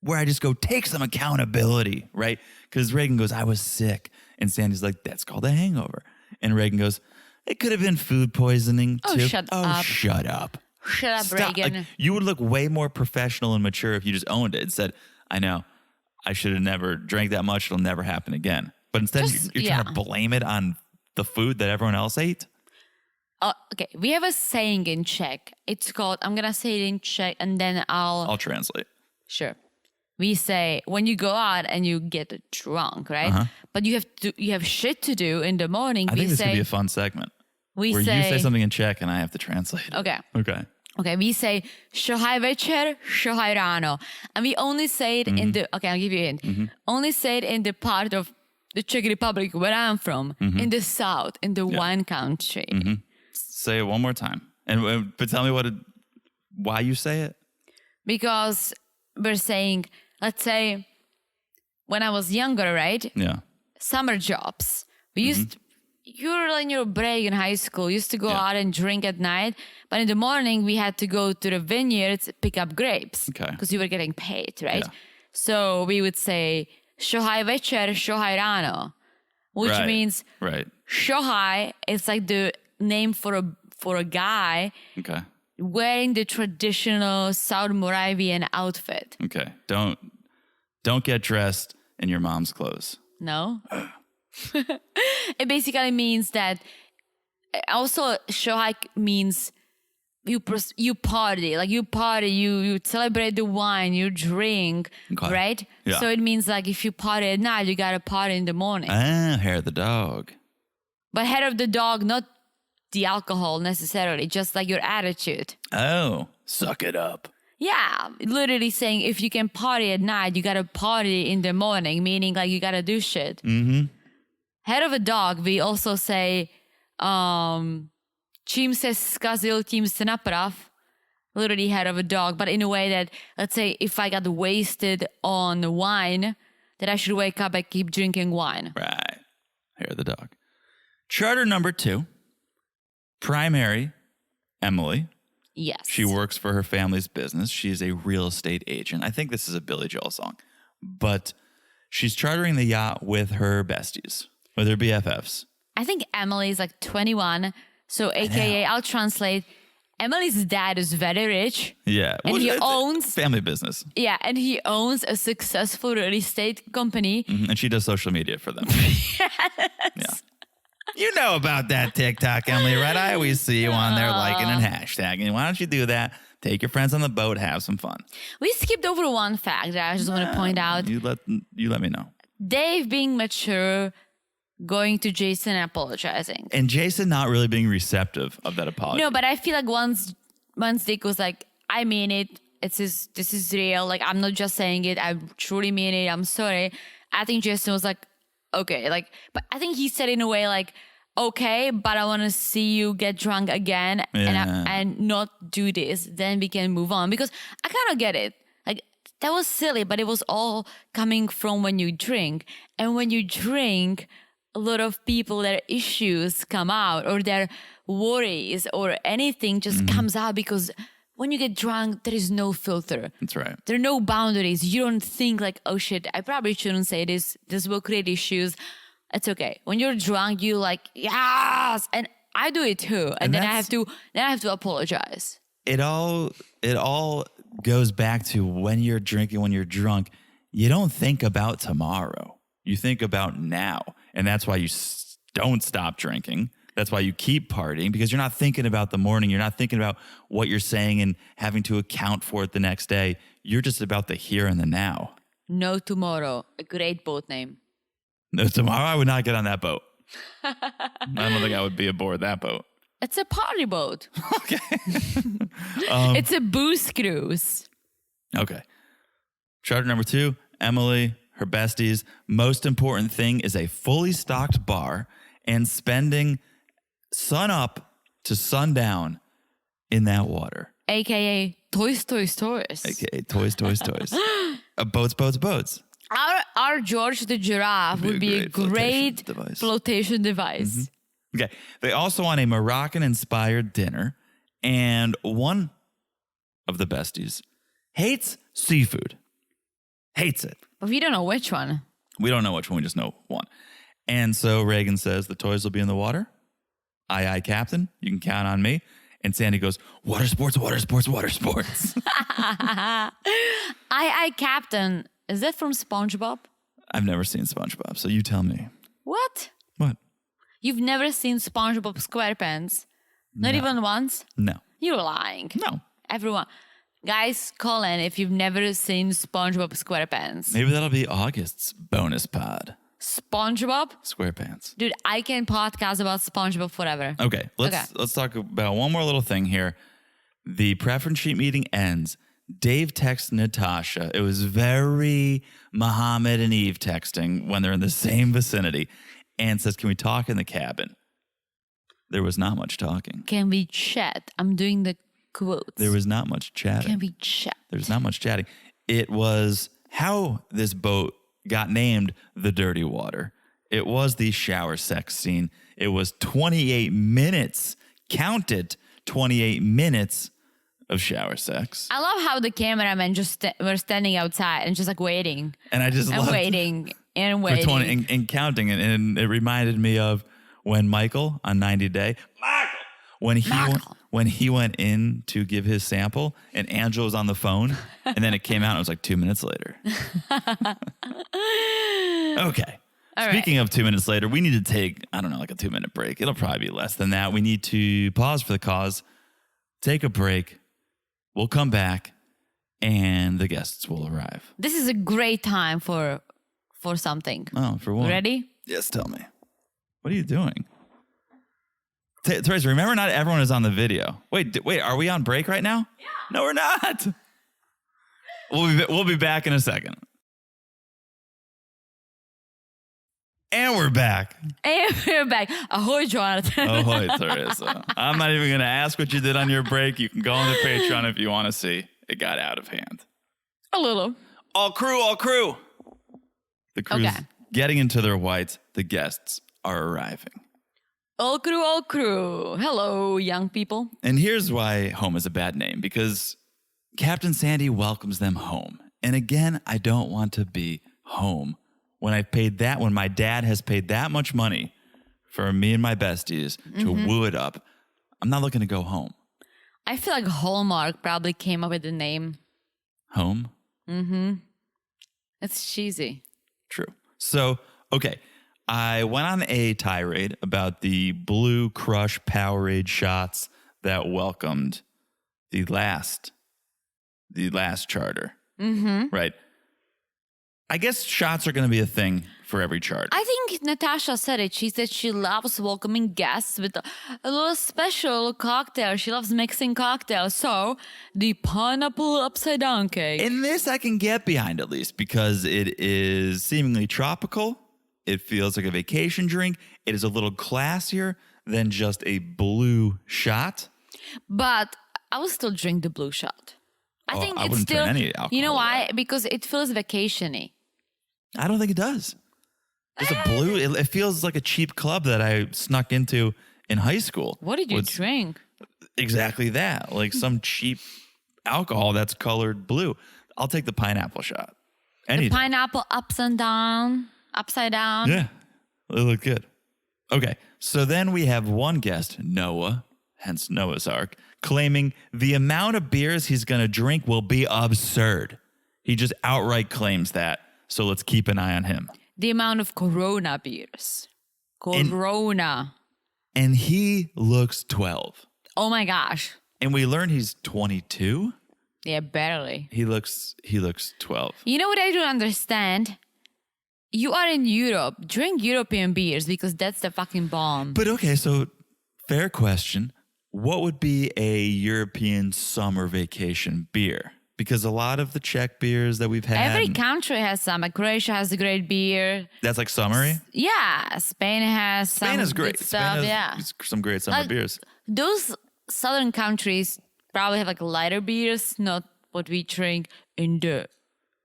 where I just go, take some accountability, right? Because Reagan goes, I was sick. And Sandy's like, that's called a hangover. And Reagan goes, it could have been food poisoning too. Shut up. Shut up. Shut up, Stop. Reagan. Like, you would look way more professional and mature if you just owned it and said, I know, I should have never drank that much. It'll never happen again. But instead, you're trying to blame it on the food that everyone else ate? Okay, we have a saying in Czech. It's called, I'm going to say it in Czech and then I'll translate. Sure. We say when you go out and you get drunk, right? But you have shit to do in the morning. I think this could be a fun segment. Where you say something in Czech and I have to translate. Okay. Okay. We say šohaj večer, šohaj ráno. And we only say it in the, okay, I'll give you a hint. Only say it in the part of the Czech Republic where I'm from, in the south, in the wine country. Say it one more time. But tell me why you say it. Because we're saying, let's say, when I was younger, right? Yeah. Summer jobs. We used you were in your break in high school, used to go out and drink at night, but in the morning we had to go to the vineyards, pick up grapes. Because you were getting paid, right? Yeah. So we would say, šohaj večer, šohaj ráno, which means šohaj is like the name for a guy wearing the traditional South Moravian outfit. Okay. Don't get dressed in your mom's clothes. No. It basically means that also šohaj means you party, like you party, you celebrate the wine, you drink, right? Yeah. So it means like if you party at night, you gotta party in the morning. Hair of the dog. But hair of the dog, not the alcohol necessarily, just like your attitude. Oh, suck it up. Yeah, literally saying if you can party at night, you gotta party in the morning, meaning like you gotta do shit. Head of a dog, we also say, čím se zkazil, tím se naprav. Literally head of a dog, but in a way that, let's say, if I got wasted on wine, that I should wake up and keep drinking wine. Right. Hair of the dog. Charter number 2. Primary, Emily. Yes. She works for her family's business. She's a real estate agent. I think this is a Billy Joel song. But she's chartering the yacht with her besties, with her BFFs. I think Emily is like 21. So AKA, I'll translate, Emily's dad is very rich. Yeah. And he owns... family business. Yeah, and he owns a successful real estate company. And she does social media for them. Yeah. You know about that TikTok, Emily, right? I always see you on there liking and hashtagging. Why don't you do that? Take your friends on the boat, have some fun. We skipped over one fact that I just want to point out. You let me know. Dave being mature, going to Jason and apologizing. And Jason not really being receptive of that apology. No, but I feel like once Dick was like, I mean it. This is real. Like, I'm not just saying it. I truly mean it. I'm sorry. I think Jason was like, okay. Like, but I think he said in a way like, okay, but I want to see you get drunk again and not do this. Then we can move on. Because I kind of get it. Like, that was silly, but it was all coming from when you drink. And when you drink, a lot of people, their issues come out or their worries or anything just comes out because when you get drunk, there is no filter. That's right. There are no boundaries. You don't think like, oh shit, I probably shouldn't say this. This will create issues. It's okay. When you're drunk, you like, yes. And I do it too. And then I have to apologize. It all goes back to when you're drinking, when you're drunk, you don't think about tomorrow. You think about now. And that's why you don't stop drinking. That's why you keep partying, because you're not thinking about the morning. You're not thinking about what you're saying and having to account for it the next day. You're just about the here and the now. No Tomorrow, a great boat name. No Tomorrow, I would not get on that boat. I don't think I would be aboard that boat. It's a party boat. Okay. It's a booze cruise. Okay. Charter number 2, Emily, her besties. Most important thing is a fully stocked bar and spending sun up to sundown in that water. AKA Toys. AKA Toys. Boats. Our George the giraffe would be a great flotation device. Okay. They also want a Moroccan-inspired dinner, and one of the besties hates seafood. Hates it. But we don't know which one. We don't know which one. We just know one. And so Reagan says the toys will be in the water. Aye, aye, Captain. You can count on me. And Sandy goes, water sports, water sports, water sports. I Captain. Is that from SpongeBob? I've never seen SpongeBob, so you tell me. What? What? You've never seen SpongeBob SquarePants? Not even once? No. You're lying. No. Everyone. Guys, call in if you've never seen SpongeBob SquarePants. Maybe that'll be August's bonus pod. SpongeBob? SquarePants. Dude, I can podcast about SpongeBob forever. Okay, let's talk about one more little thing here. The preference sheet meeting ends. Dave texts Natasha. It was very Muhammad and Eve texting when they're in the same vicinity, and says, "Can we talk in the cabin?" There was not much talking. Can we chat? I'm doing the quotes. There was not much chatting. Can we chat? There's not much chatting. It was how this boat got named the Dirty Water. It was the shower sex scene. It was 28 minutes. Count it. 28 minutes of shower sex. I love how the cameramen just were standing outside and just like waiting. And I just and loved waiting and for waiting. 20 and counting. And it reminded me of when Michael on 90 Day, when he went in to give his sample and Angela was on the phone and then it came out and it was like 2 minutes later. Okay. All Speaking of 2 minutes later, we need to take, I don't know, like a 2-minute break. It'll probably be less than that. We need to pause for the cause, take a break. We'll come back and the guests will arrive. This is a great time for something. Oh, for what? Ready? Yes, tell me. What are you doing? Teresa, remember not everyone is on the video. Wait, are we on break right now? Yeah. No, we're not. We'll be back in a second. And we're back. And we're back. Ahoy, Jonathan. Ahoy, Teresa. I'm not even going to ask what you did on your break. You can go on the Patreon if you want to see. It got out of hand. A little. All crew, all crew. The crew's getting into their whites. The guests are arriving. All crew, all crew. Hello, young people. And here's why home is a bad name, because Captain Sandy welcomes them home. And again, I don't want to be home. When my dad has paid that much money for me and my besties to woo it up, I'm not looking to go home. I feel like Hallmark probably came up with the name. Home? Mm-hmm. It's cheesy. True. So, okay. I went on a tirade about the Blue Crush Powerade shots that welcomed the last charter. Mm-hmm. Right. I guess shots are going to be a thing for every charter. I think Natasha said it. She said she loves welcoming guests with a little special cocktail. She loves mixing cocktails. So, the pineapple upside down cake. In this, I can get behind at least because it is seemingly tropical. It feels like a vacation drink. It is a little classier than just a blue shot. But I will still drink the blue shot. I think it's wouldn't still. turn any alcohol You know why? away. Because it feels vacation-y. I don't think it does. There's a blue. It feels like a cheap club that I snuck into in high school. What did you drink? Exactly that. Like some cheap alcohol that's colored blue. I'll take the pineapple shot. The pineapple upside down. Yeah, it looked good. Okay, so then we have one guest, Noah, hence Noah's Ark, claiming the amount of beers he's going to drink will be absurd. He just outright claims that. So let's keep an eye on him. The amount of Corona beers. Corona. And he looks 12. Oh my gosh. And we learn he's 22. Yeah, barely. He looks 12. You know what I don't understand? You are in Europe. Drink European beers because that's the fucking bomb. But okay, so fair question. What would be a European summer vacation beer? Because a lot of the Czech beers that we've had. Every country has some. Like Croatia has a great beer. That's like summery? Yeah. Spain has some. Spain is great. Good stuff. Spain has some great summer beers. Those southern countries probably have like lighter beers, not what we drink in the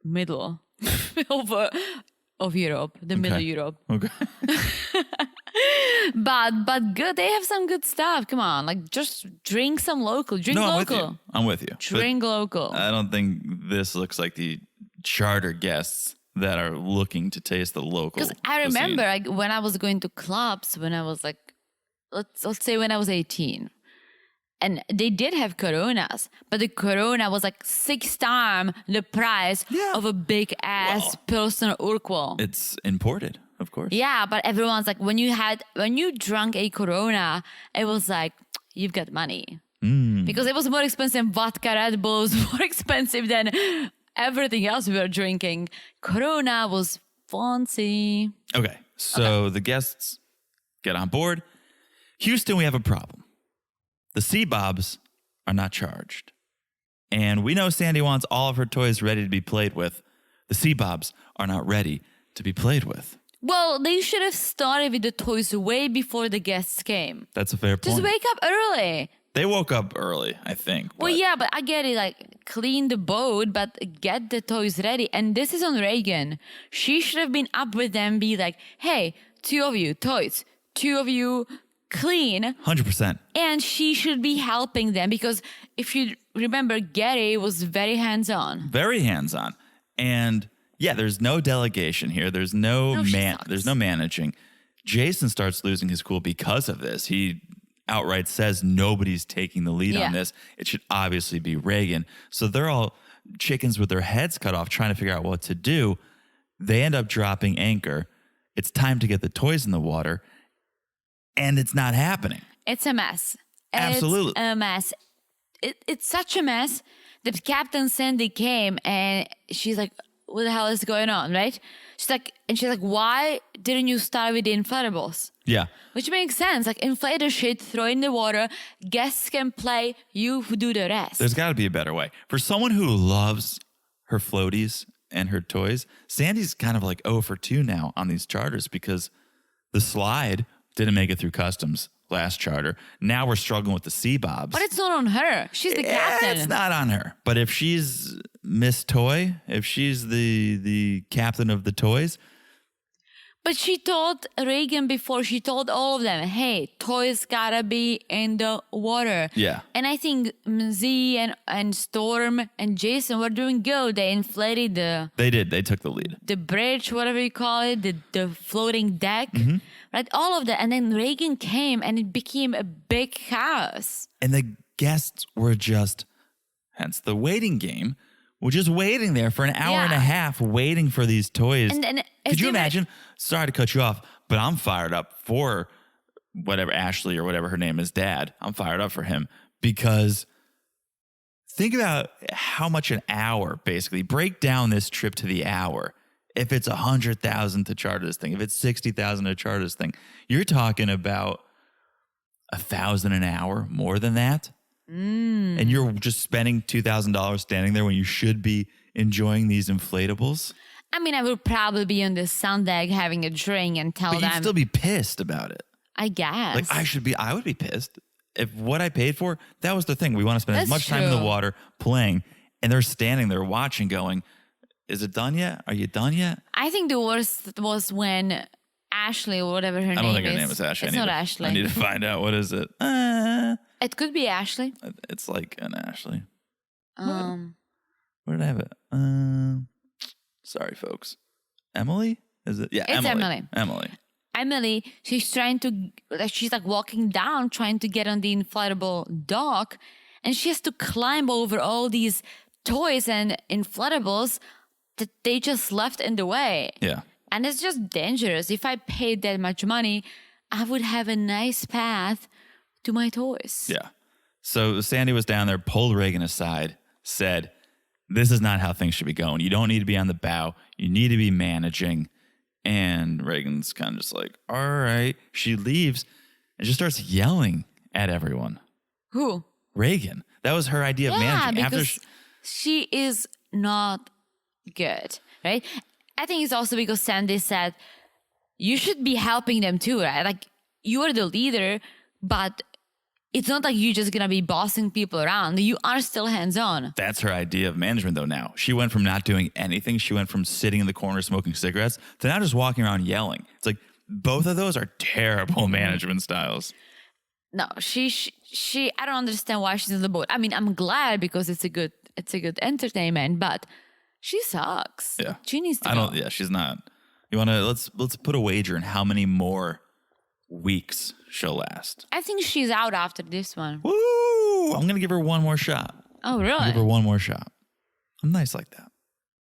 middle of Europe, the middle Europe. Okay. But good. They have some good stuff. Come on, like just drink some local. Drink local. I'm with you. Drink local. I don't think this looks like the charter guests that are looking to taste the local. Because I remember like, when I was going to clubs when I was like, let's say when I was 18, And they did have Coronas, but the Corona was like 6 times the price of a big ass Pilsner Urquell. It's imported, of course. Yeah, but everyone's like, when you drank a Corona, it was like, you've got money. Because it was more expensive than vodka, Red Bull was more expensive than everything else we were drinking. Corona was fancy. Okay, so the guests get on board. Houston, we have a problem. The Sea Bobs are not charged. And we know Sandy wants all of her toys ready to be played with. The Sea Bobs are not ready to be played with. Well, they should have started with the toys way before the guests came. That's a fair point. Just wake up early. They woke up early, I think. Well, yeah, but I get it. Like, clean the boat, but get the toys ready. And this is on Reagan. She should have been up with them, be like, hey, 2 of you, toys. 2 of you, clean. 100%. And she should be helping them because if you remember, Gary was very hands-on. Very hands-on. And yeah, there's no delegation here. There's there's no managing. Jason starts losing his cool because of this. He outright says nobody's taking the lead on this. It should obviously be Reagan. So they're all chickens with their heads cut off trying to figure out what to do. They end up dropping anchor. It's time to get the toys in the water. And it's not happening. It's a mess. Absolutely. It's a mess. It's such a mess that Captain Sandy came and she's like, what the hell is going on, right? She's like, why didn't you start with the inflatables? Yeah. Which makes sense. Like, inflate the shit, throw it in the water, guests can play, you do the rest. There's got to be a better way. For someone who loves her floaties and her toys, Sandy's kind of like 0 for 2 now on these charters because the slide didn't make it through customs last charter. Now we're struggling with the Sea Bobs. But it's not on her. She's the captain. It's not on her. But if she's Miss Toy, if she's the captain of the toys. But she told Reagan before, she told all of them, hey, toys gotta be in the water. Yeah. And I think Z and Storm and Jason were doing good. They inflated They did. They took the lead. the bridge, whatever you call it, the floating deck, right? All of that. And then Reagan came and it became a big chaos. And the guests were just, hence the waiting game, were just waiting there for an hour and a half waiting for these toys. And could you imagine? Sorry to cut you off, but I'm fired up for whatever Ashley or whatever her name is, Dad. I'm fired up for him because think about how much an hour, basically. Break down this trip to the hour. If it's 100,000 to charter this thing, if it's 60,000 to charter this thing, you're talking about 1,000 an hour, more than that. And you're just spending $2,000 standing there when you should be enjoying these inflatables. I mean, I would probably be on the sun deck having a drink and tell But them. you'd still be pissed about it. I guess. Like I would be pissed if what I paid for, that was the thing. We want to spend as That's much time in the true. water playing, and they're standing there watching going, is it done yet? Are you done yet? I think the worst was when Ashley or whatever her name is. I don't think her name is Ashley. It's not Ashley. I need to find out. What is it? It could be Ashley. It's like an Ashley. Um, Where did I have it? Sorry, folks. Emily? Is it? Yeah, It's Emily. Emily. she's trying to, she's like walking down, trying to get on the inflatable dock, and she has to climb over all these toys and inflatables that they just left in the way. Yeah. And it's just dangerous. If I paid that much money, I would have a nice path to my toys. Yeah. So Sandy was down there, pulled Reagan aside, said, this is not how things should be going. You don't need to be on the bow. You need to be managing. And Reagan's kind of just like, all right. She leaves and just starts yelling at everyone. Who? Reagan. That was her idea of managing. Because she is not good, right? I think it's also because Sandy said, you should be helping them too, right? Like, you are the leader, but it's not like you're just going to be bossing people around. You are still hands-on. That's her idea of management, though, now. She went from not doing anything. She went from sitting in the corner smoking cigarettes to now just walking around yelling. It's like, both of those are terrible management styles. No, she I don't understand why she's on the boat. I mean, I'm glad because it's a good entertainment, but she sucks. Yeah. She needs to go. Yeah, she's not. You want to, let's put a wager in how many more weeks she'll last. I think she's out after this one. Woo! I'm going to give her one more shot. Oh, Give her really? one more shot. I'm nice like that.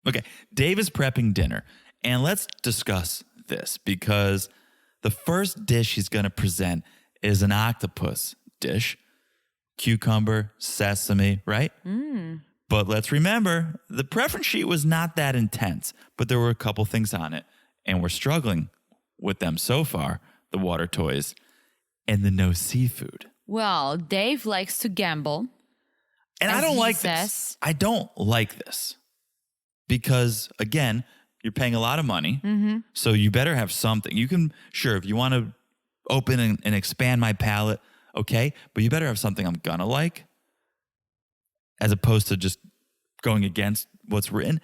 Okay, Dave is prepping dinner, and let's discuss this because the first dish he's going to present is an octopus dish. Cucumber, sesame, right? But let's remember, the preference sheet was not that intense, but there were a couple things on it, and we're struggling with them so far, the water toys and the no seafood. Well, Dave likes to gamble. And I As don't he like says. this. I don't like this because, again, you're paying a lot of money. So you better have something. You can, sure, if you want to open and expand my palate, okay, but you better have something I'm going to like as opposed to just going against what's written.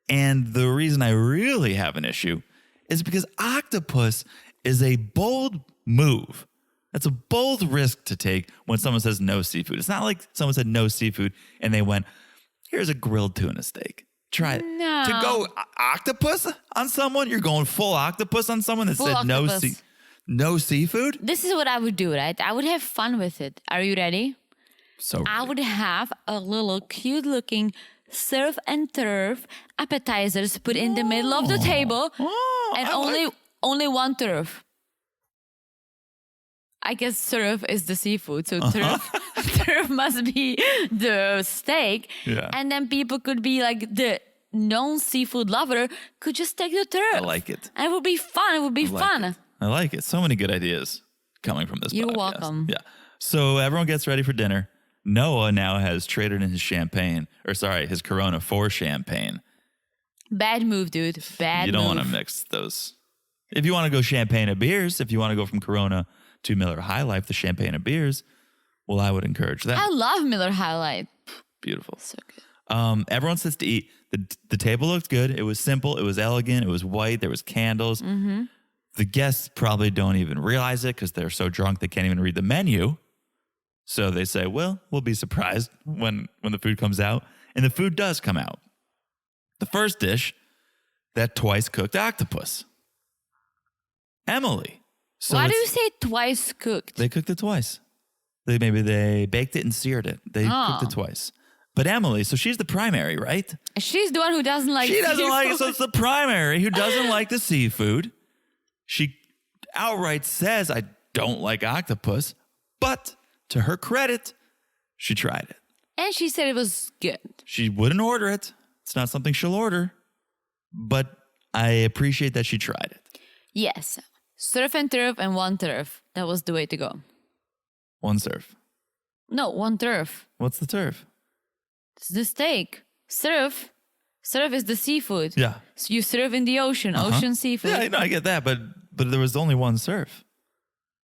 And the reason I really have an issue is because octopus is a bold move. That's a bold risk to take when someone says no seafood. It's not like someone said no seafood and they went, here's a grilled tuna steak. Try it. No. To go octopus on someone, you're going full octopus on someone that Full said octopus. no seafood? This is what I would do, right? I would have fun with it. Are you ready? So I would have a little cute looking surf and turf appetizers put in the middle of the table and only one turf. I guess surf is the seafood, so turf must be the steak. Yeah. And then people could be like the non-seafood lover could just take the turf. I like it. And it would be fun. It would be fun. I like it. So many good ideas coming from this You're podcast. welcome. Yeah. So everyone gets ready for dinner. Noah now has traded in his his Corona for champagne. Bad move, dude. Bad You don't move. want to mix those. If you want to go champagne of beers, if you want to go from Corona to Miller High Life, the champagne of beers, well, I would encourage that. I love Miller High Life. Beautiful. So good. Everyone sits to eat. The table looked good. It was simple. It was elegant. It was white. There was candles. Mm-hmm. The guests probably don't even realize it because they're so drunk they can't even read the menu. So they say, well, we'll be surprised when the food comes out. And the food does come out. The first dish, that twice cooked octopus. Emily. So Why do you say twice cooked? They cooked it twice. Maybe they baked it and seared it. They cooked it twice. But Emily, so she's the primary, right? She's the one who doesn't like She doesn't seafood. like it, so it's the primary who doesn't like the seafood. She outright says, I don't like octopus. But to her credit, she tried it. And she said it was good. She wouldn't order it. It's not something she'll order. But I appreciate that she tried it. Yes. Surf and turf and one turf. That was the way to go. One surf. No, one turf. What's the turf? It's the steak. Surf. Surf is the seafood. Yeah. So you surf in the ocean. Ocean seafood. Yeah, I get that. But there was only one surf.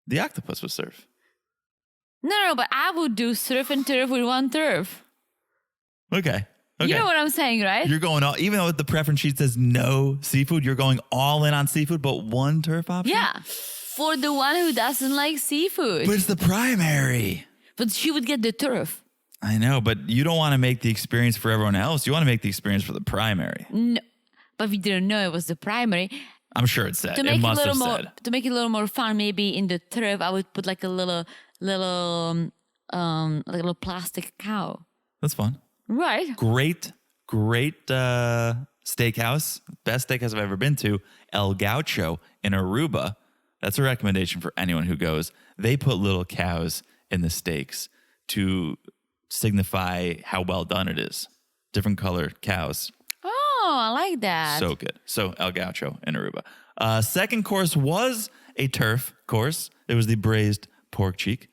The octopus was surf. No, but I would do surf and turf with one turf. Okay. You know what I'm saying, right? You're going all, even though the preference sheet says no seafood, you're going all in on seafood, but one turf option? Yeah. For the one who doesn't like seafood. But it's the primary. But she would get the turf. I know, but you don't want to make the experience for everyone else. You want to make the experience for the primary. No. But we didn't know it was the primary. I'm sure it said. To It make must it a have little more, said. to make it a little more fun, maybe in the turf I would put like a little plastic cow. That's fun. Right. Great steakhouse. Best steakhouse I've ever been to. El Gaucho in Aruba. That's a recommendation for anyone who goes. They put little cows in the steaks to signify how well done it is. Different color cows. Oh, I like that. So good. So El Gaucho in Aruba. Second course was a turf course. It was the braised pork cheek.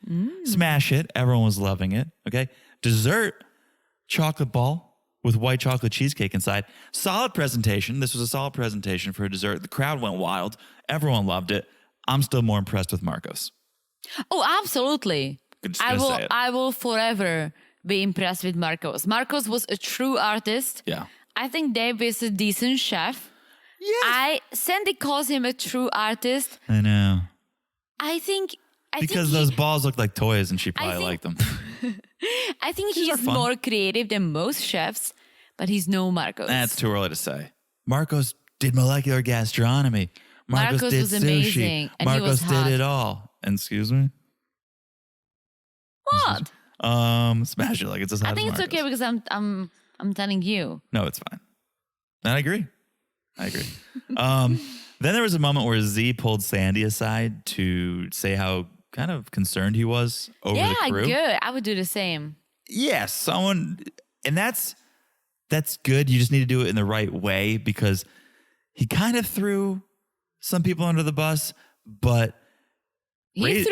Smash it. Everyone was loving it. Okay. Dessert, chocolate ball with white chocolate cheesecake inside. Solid presentation. This was a solid presentation for a dessert. The crowd went wild. Everyone loved it. I'm still more impressed with Marcos. Oh, absolutely. Just gonna say it. I will forever be impressed with Marcos. Marcos was a true artist. Yeah. I think Dave is a decent chef. Yeah. Sandy calls him a true artist. I know. I think Because those balls look like toys and she probably think- liked them. I think These are he's fun. more creative than most chefs, but he's no Marcos. That's too early to say. Marcos did molecular gastronomy. Marcos Marcos did was sushi. amazing, and he Marcos was did hot. it all. Excuse me? What? Smash it like it's as hot I think as it's okay Marcos. because I'm telling you. No, it's fine. And I agree. Then there was a moment where Z pulled Sandy aside to say how kind of concerned he was over the crew. Good. I would do the same. Yeah, and that's good. You just need to do it in the right way because he kind of threw some people under the bus, but He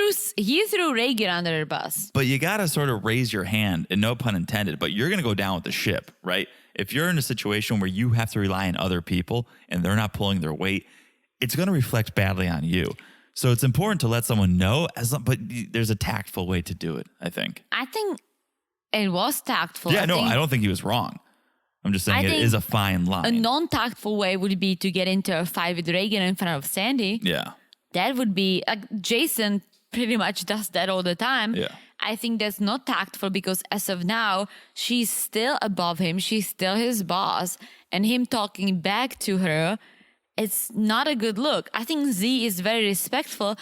threw Reagan under the bus. But you got to sort of raise your hand, and no pun intended, but you're going to go down with the ship, right? If you're in a situation where you have to rely on other people and they're not pulling their weight, it's going to reflect badly on you. So it's important to let someone know, but there's a tactful way to do it, I think. I think it was tactful. Yeah, I don't think he was wrong. I'm just saying it is a fine line. A non-tactful way would be to get into a fight with Reagan in front of Sandy. Yeah. That would be, Jason pretty much does that all the time. Yeah. I think that's not tactful because as of now, she's still above him. She's still his boss. And him talking back to her, it's not a good look. I think Z is very respectful,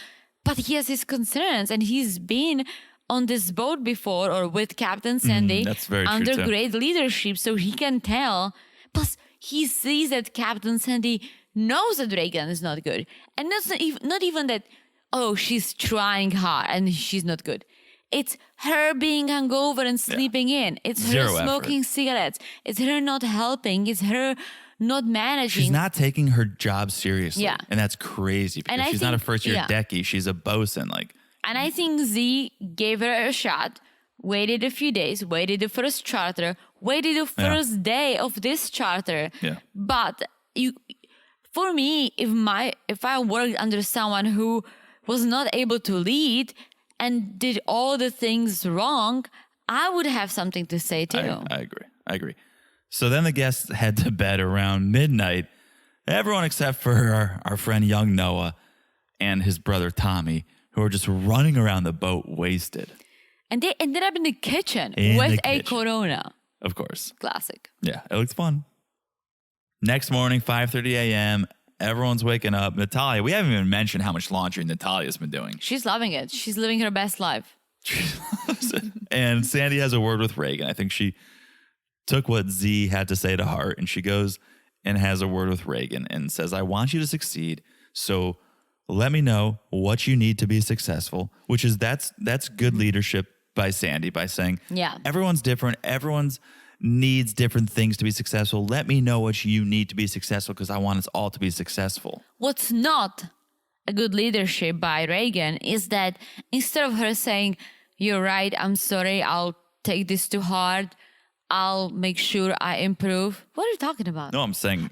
but he has his concerns. And he's been on this boat before or with Captain Sandy that's very true under too. great leadership. So he can tell. Plus, he sees that Captain Sandy knows that Reagan is not good. And that's not even that, oh, she's trying hard and she's not good. It's her being hungover and sleeping in. It's Zero her smoking cigarettes. It's her not helping. It's her not managing. She's not taking her job seriously. Yeah. And that's crazy because she's not a first-year decky. She's a bosun. And I think Z gave her a shot, waited a few days, waited the first charter, waited the first day of this charter. Yeah. But for me, if I worked under someone who was not able to lead and did all the things wrong, I would have something to say too. I agree. So then the guests head to bed around midnight. Everyone except for our friend young Noah and his brother Tommy, who are just running around the boat wasted. And they ended up in the kitchen In with the a kitchen. Corona. Of course. Classic. Yeah, it looks fun. Next morning, 5:30 a.m., everyone's waking up. Natalya, we haven't even mentioned how much laundry Natalya's been doing. She's loving it. She's living her best life. And Sandy has a word with Reagan. I think she took what Z had to say to heart, and she goes and has a word with Reagan and says, I want you to succeed, so let me know what you need to be successful, which is that's good leadership by Sandy, by saying, everyone's different, everyone's needs different things to be successful. Let me know what you need to be successful because I want us all to be successful. What's not a good leadership by Reagan is that instead of her saying, you're right, I'm sorry, I'll take this to heart, I'll make sure I improve. What are you talking about? No, I'm saying,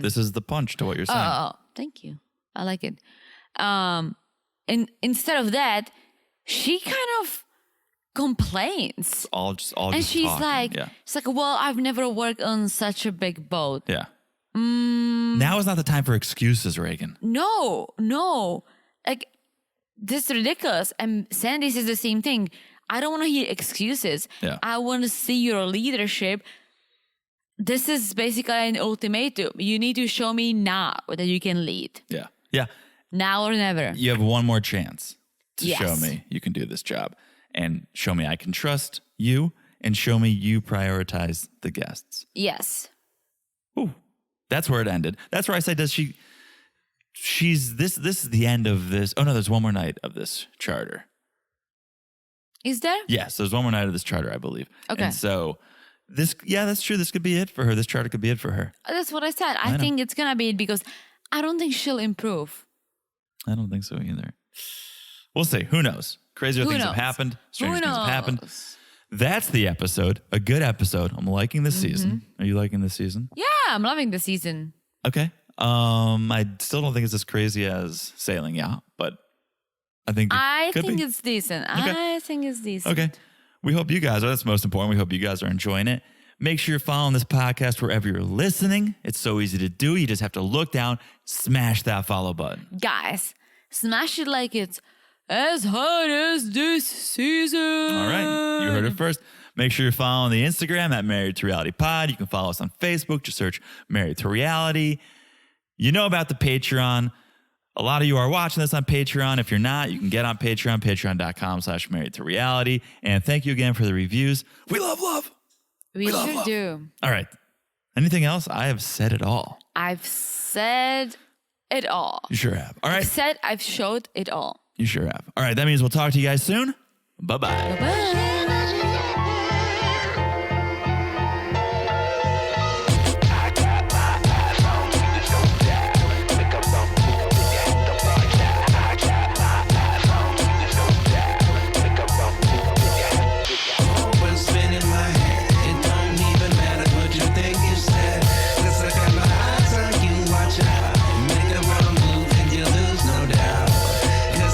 this is the punch to what you're saying. Oh, thank you. I like it. And instead of that, she kind of complains. All and just she's talking. like, well, I've never worked on such a big boat. Yeah. Now is not the time for excuses, Reagan. No. Like, this is ridiculous. And Sandy says the same thing. I don't want to hear excuses. Yeah. I want to see your leadership. This is basically an ultimatum. You need to show me now that you can lead. Yeah. Now or never. You have one more chance to Yes. show me you can do this job and show me I can trust you and show me you prioritize the guests. Yes. Ooh, that's where it ended. That's where I say, she's this is the end of this. Oh no, there's one more night of this charter. Is there? Yes, there's one more night of this charter, I believe. Okay. And so that's true. This could be it for her. This charter could be it for her. That's what I said. I think it's going to be it because I don't think she'll improve. I don't think so either. We'll see. Who knows? Crazier things have happened. Stranger things have happened. That's the episode. A good episode. I'm liking this season. Are you liking this season? Yeah, I'm loving the season. Okay. I still don't think it's as crazy as Sailing Yacht, but I think it's decent. Okay. I think it's decent. Okay. We hope you guys are. That's most important. We hope you guys are enjoying it. Make sure you're following this podcast wherever you're listening. It's so easy to do. You just have to look down, smash that follow button. Guys, smash it like it's as hot as this season. All right. You heard it first. Make sure you're following the Instagram at Married to Reality Pod. You can follow us on Facebook. Just search Married to Reality. You know about the Patreon. A lot of you are watching this on Patreon. If you're not, you can get on Patreon, patreon.com/married to reality. And thank you again for the reviews. We love love. We love sure love. do. All right. Anything else? I have said it all. I've said it all. You sure have. All right. I've showed it all. You sure have. All right. That means we'll talk to you guys soon. Bye-bye. Bye.